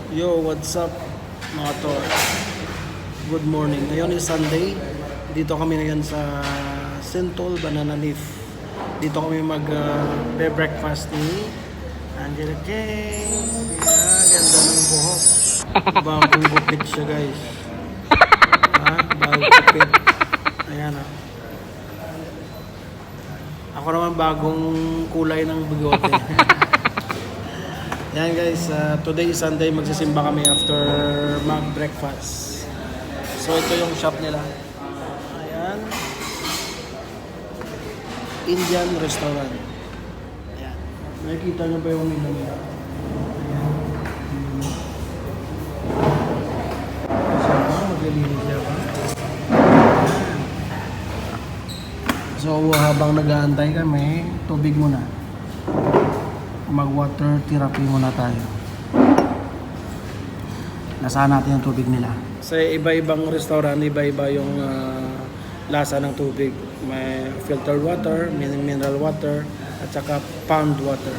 Yo, what's up mga tol? Good morning. Ngayon is Sunday. Dito kami ngayon sa Sentol Banana Leaf. Dito kami breakfast ni Angela King. Yeah, ganda ng buhok. Bagong gupit siya guys. Ha? Bagong gupit. Ayan ha. Ako naman bagong kulay ng bigote. Yan guys, today is Sunday, magsisimba kami after mag-breakfast. So ito yung shop nila. Ayan. Indian restaurant. Ayan. Nakikita nyo ba yung menu nila? Ayan. Siya ba? Maglilinis siya ba? So habang nag-aantay kami, tubig muna. Mag-water therapy muna tayo. Nasahan natin yung tubig nila. Sa iba-ibang restaurant, iba-iba yung lasa ng tubig. May filtered water, mineral water, at saka pond water.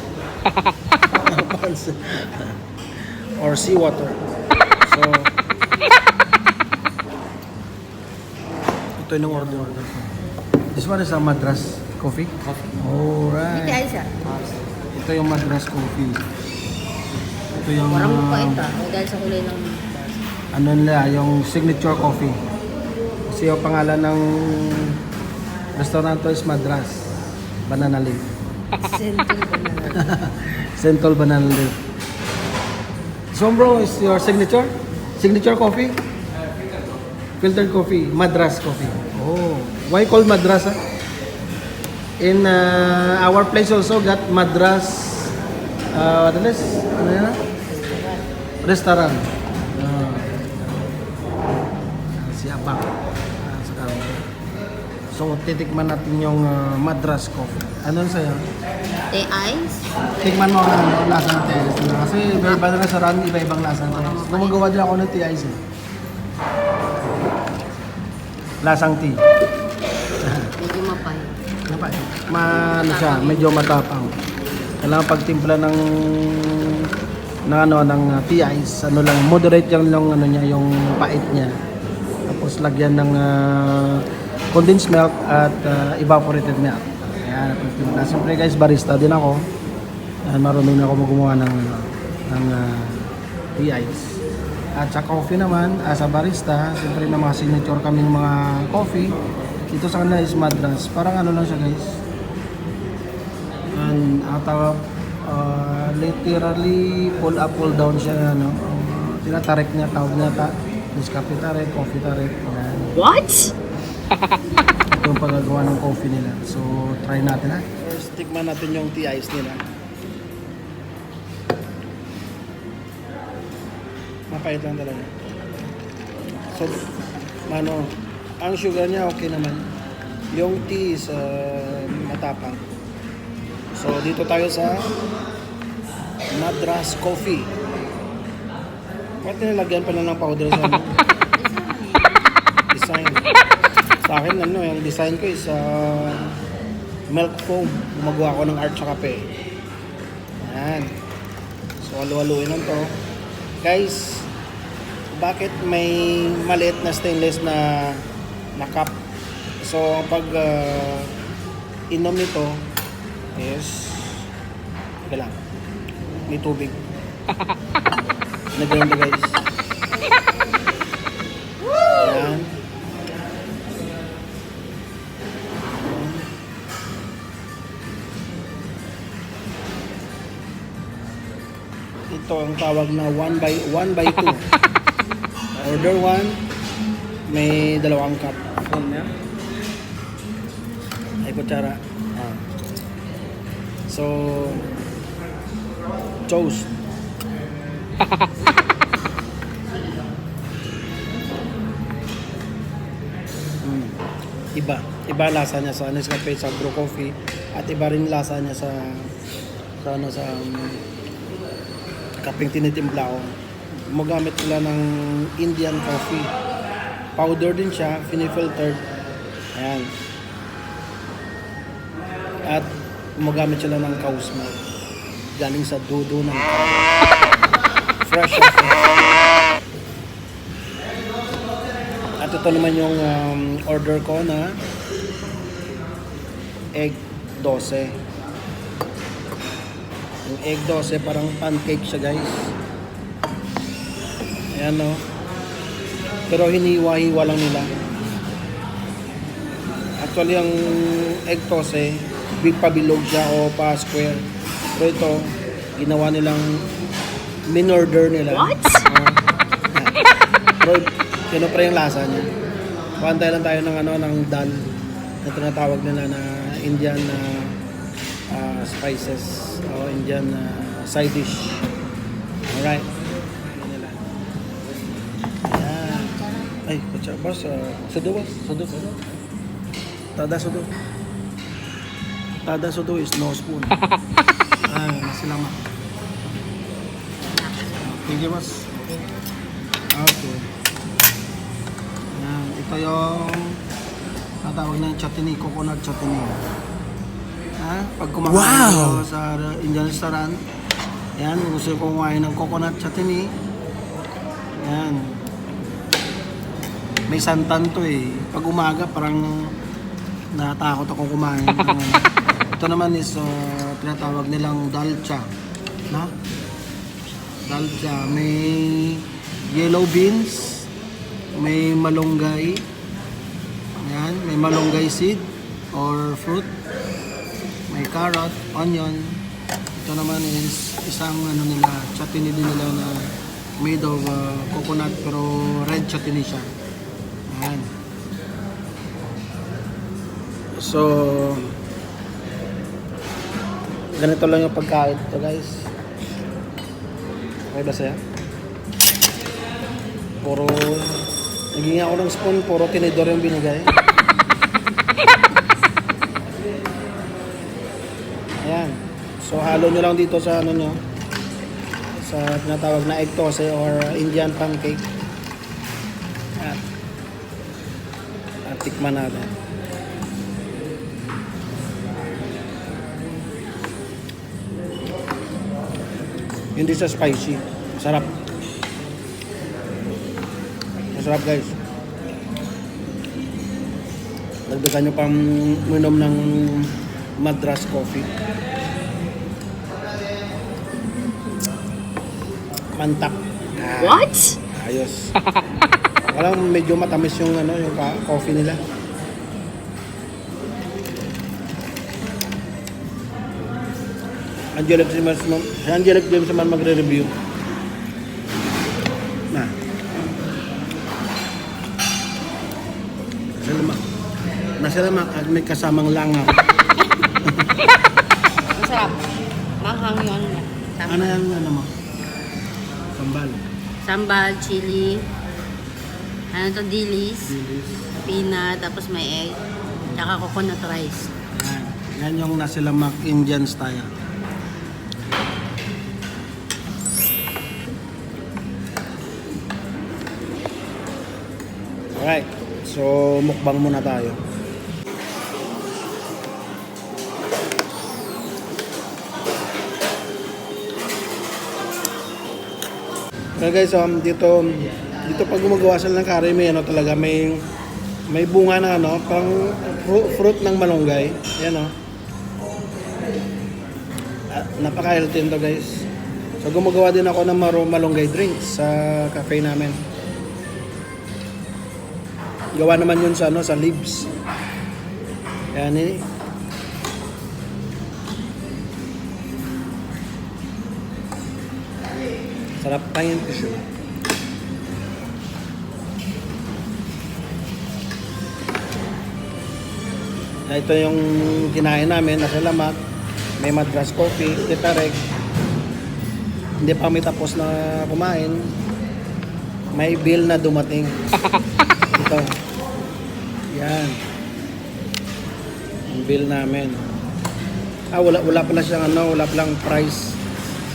Or sea water. So, ito yung order ko. This one is a Madras coffee? Alright. Ito yung Madras coffee. Ito yung Parang mapait dahil sa kulay ng ano nila, yung signature coffee. Kasi yung pangalan ng restaurant is Madras Banana Leaf. Sentol Banana. Sentol Banana Leaf. So bro, is your signature? Signature coffee? Filtered coffee. Madras coffee. Oh, why called Madras? In our place also got Madras what is this? Ano yan? Restaurant. Siapa? So titikman natin yung Madras coffee. Ano sa'yo? Tea ice? Tikman mo ang lasa ng tea ice. Kasi iba-iba na restaurant, iba-ibang lasa ng tea ice. Gumagawa din ako ng tea ice eh. Lasang tea. Medyo mapait. Ano siya, medyo matapang. Kailangan pagtimpla ng tea ice, ano lang, moderate lang ano niya, yung pait niya. Tapos lagyan ng condensed milk at evaporated milk. Ayan, pagtimpla. Siyempre guys, barista din ako. Marunong na ako gumawa ng tea ice. At sa coffee naman, as a barista, siyempre may mga signature kaming mga coffee. Ito sa kanila is Madras. Parang ano lang siya guys. And literally pull up, pull down siya. Ano? Tinatarik niya, tawag niya Nescafe tarik, coffee tarik. What? Ito yung paggagawa ng coffee nila. So, try natin ha. First, tikman natin yung tea ice nila. Mapait lang talaga. So, ang sugar niya okay naman. Yung tea is matapang. So, dito tayo sa Madras Coffee. Bakit nilagyan pa lang ng powder sa design? Sa akin, yung design ko is milk foam. Gumagawa ko ng art sa kape. Ayan. So, halu-haluin lang to. Guys, bakit may maliit na stainless na cup? So, pag inom nito is wala. May tubig. Naganda guys. Ayan. Ito ang tawag na 1 by 2. Order 1, may 2 cup. Ay kutsara. So, toast. Iba lasa niya sa Nescafe, sa brew coffee, at iba rin lasa niya sa kapeng tinitimpla ko. Gumagamit sila ng Indian coffee. Powder din siya, finifiltered. Ayan. At gumagamit sila ng cow's milk. Galing sa dudo ng cow. Fresh. At ito naman yung order ko na egg 12. Yung egg 12 parang pancake siya guys. Ayan no. Pero hiniwa-hiwa lang nila. Actually ang egg 12 big pabilog siya o pa square. Pero ito ginawa nilang min-order nila. What? Pero yun pa yung lasa niya. Pantay lang tayo ng ng dal na tinatawag nila na Indian spices o Indian side dish. Alright. Ayan. Ay, kutsa boss. Sudo boss. Sudo. Tada sudo is no spoon. Ay, sila ma. Thank you boss. Okay. Ayan. Ito yung natawag na chutney, coconut chutney. Pag kumakain kayo sa Indian restaurant, yan, gusto ko kumain ng coconut chutney. Yan. May santan to eh. Pag umaga, parang natakot ako kumain. Ito naman is tinatawag nilang dalcha. Na? Dalcha. May yellow beans, may malunggay. Yan, may malunggay seed or fruit. May carrot, onion. Ito naman is isang nila, chutney din nila na made of coconut pero red chutney siya. Ayan. So, ganito lang yung pagkain ito guys. Okay ba sa'yo? Puro, naging ako ng spoon, puro tinidor yung binigay. Ayan. So halo nyo lang dito sa nyo, sa tinatawag na egg toast or Indian pancake. At tikman natin. Hindi siya spicy. Sarap. Masarap guys. Dagdagan nyo pang minom ng Madras coffee. Mantap. What? Ayos. Walang medyo matamis yung yung coffee nila. Angelic James naman magre-review. Nasa lamak at may kasamang langaw. Masarap. Manghang yun. Ano yung mo? Sambal. Sambal, chili. Ano to, dilis. Peanut, tapos may egg. Tsaka coconut rice. Yan yung nasa lamak Indian style. Alright. So, mukbang muna tayo. Okay guys, dito pag gumagawa sila ng curry, may talaga, may bunga na pang fruit ng malunggay. Ayan napaka-healthy nito guys. So gumagawa din ako ng malunggay drinks sa cafe namin. Gawa naman yun sa sa leaves. Ayan sarap tangin ko siya. Ito yung kinain namin, nasa lamak. May Madras coffee, titarek. Hindi pa kami tapos na kumain. May bill na dumating. Ito. Yan. Ang bill namin. Wala pala siyang wala palang price.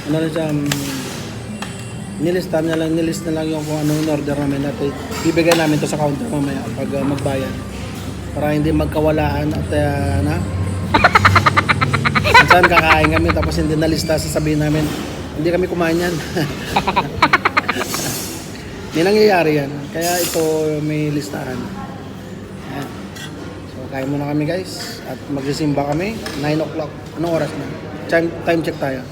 Ano na siya, nilist na lang yung kung anong order namin at bibigyan namin to sa counter mamaya pag magbayad para hindi magkawalaan at minsan kakain kami tapos hindi nalista, sasabihin namin Hindi kami kumain yan. May nangyayari yan. Kaya ito may listahan. Ayan. So kain muna kami guys. At magsisimba kami. 9 o'clock. Anong oras na? Time check tayo.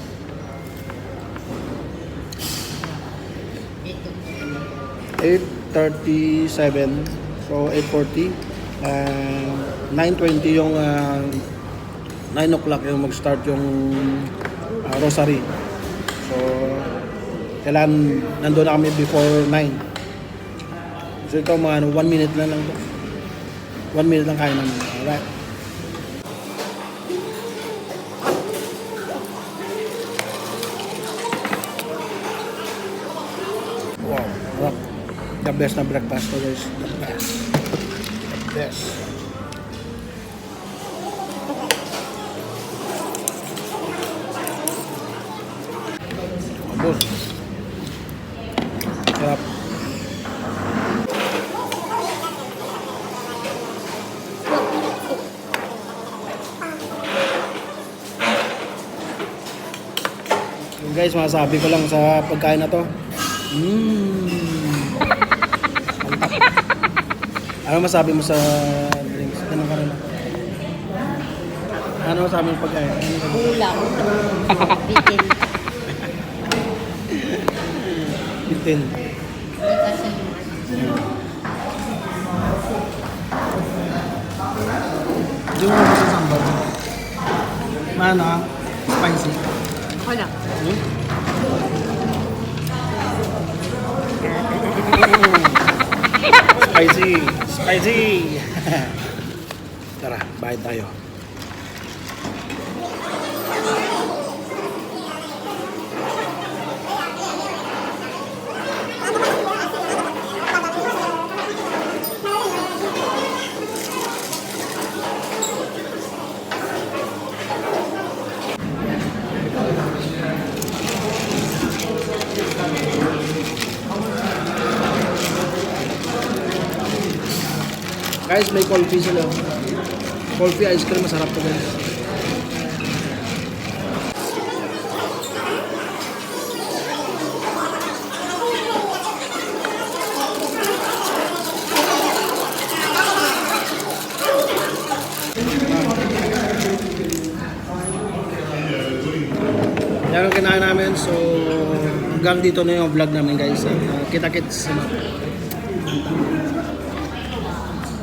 8:37. So 8:40. 9:20 yung 9 o'clock yung mag-start yung rosary. So kailangan nandun na kami before 9. So ito mga 1 minute na lang to. 1 minute lang kain namin. Alright. Wow, rock. The best na breakfast to guys. The best. The best. Abos. Sarap. Yung guys, masasabi ko lang sa pagkain na to. Ano masabi mo sa drinks? Ganun ka rin. Ano masabi mo pagkain? Ulam. Bitin. Bitin. Hindi kasi Hindi mo ba sa sambal? Ano? Spicy. wala. Spicy! Spicy! Tara, bayad tayo. Guys, may coffee sila. Coffee ice cream, masarap to guys. Yan ang kinain namin. So, hanggang dito na yung vlog namin guys. Kita-kits.